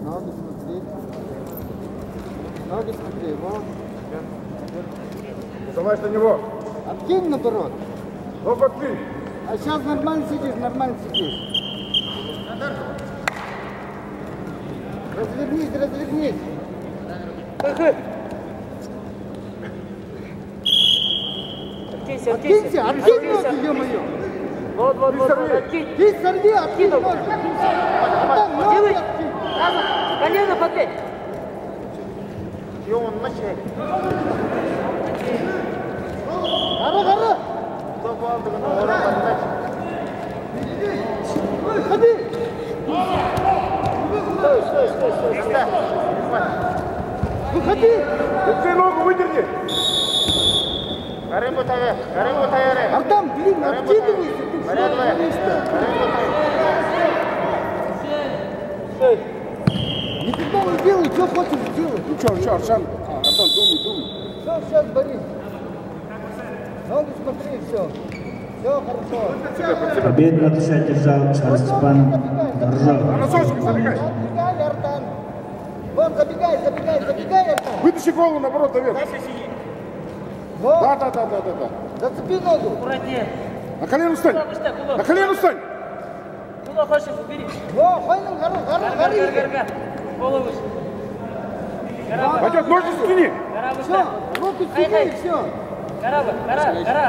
Ноги смотри. Ноги смотри, вот. Залазь на него. Откинь наоборот. Ну, подпи. А сейчас нормально сидишь, нормально сидишь. Развернись, развернись. Откинься, откинь ноги, ё-моё. Вот, откинь. Ты сорви, откинь ноги. Делай. Колено подпей. И он начал. Гора. Ходи. Стой. Выходи. Ты ногу выдерни. Артам, блин, откидывайся. Никогда не делай, что хочешь делать. Ну что, Аршан? Артем, думай. Все, Борис. Ноги смотри, все. Все хорошо. Победу от себя держал Шарстепан Доржов. На носочки забегай. Забегай, Артан. Вон, забегай, Артан. Вытащи голову наоборот наверх. Вот. Да. Зацепи ногу. Аккуратнее. На колено встань. На колено встань. Куда хочешь, убери. Во, хойнем, гори. Голову выше. Пойдет, ножки скини. Гора выше. Все, руку скини, все. Гора,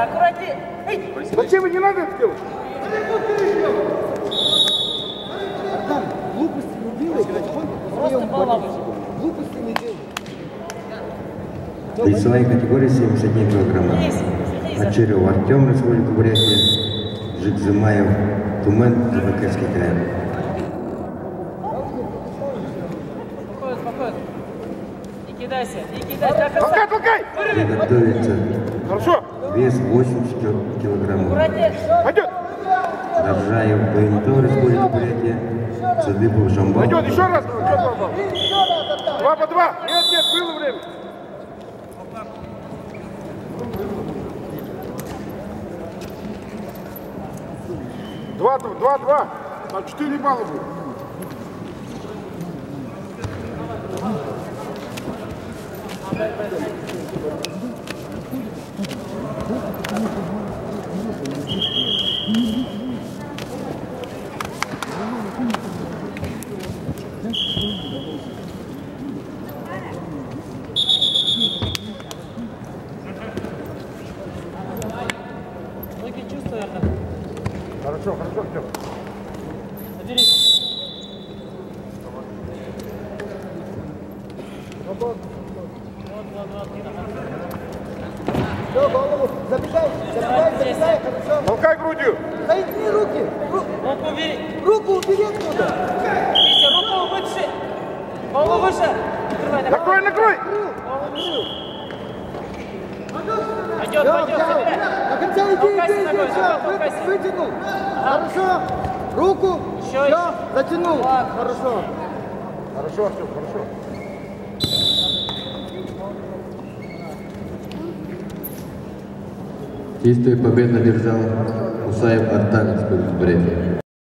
аккуратнее. Зачем вы не надо это делать? Артам, глупости не делай. Просто голова выше. Глупости не делай. Весовая категория 71 килограмма. Очерев Артем, Республика Бурятия, Жикзымаев, Тумен, Забайкальский край. Спокойно. Не кидайся. Толкай. Приготовиться. Хорошо. Вес 80 килограммов. Аккуратнее. Пойдет. Доржаев, БНТ, Республика Бурятия, Цадыпов, Жамбал. Пойдет, еще раз. 2 по 2. Нет, было время. Два. Там 4 балла будет. Ноги чувствуй, Артем. Хорошо, Артем. Соберись. Вот. Все, голову. Забегай, хорошо. Толкай грудью. Соедини руки. Руку убери. Руку убери оттуда. Вися, руку выше. Голову выше. Накрой. Пойдет, собирай. До конца иди, все, вытянул. Хорошо. Руку. Еще. Все, затянул. Хорошо. Хорошо, Артем, хорошо. Действие победно держал Усаев Артан, Республика Бурятия.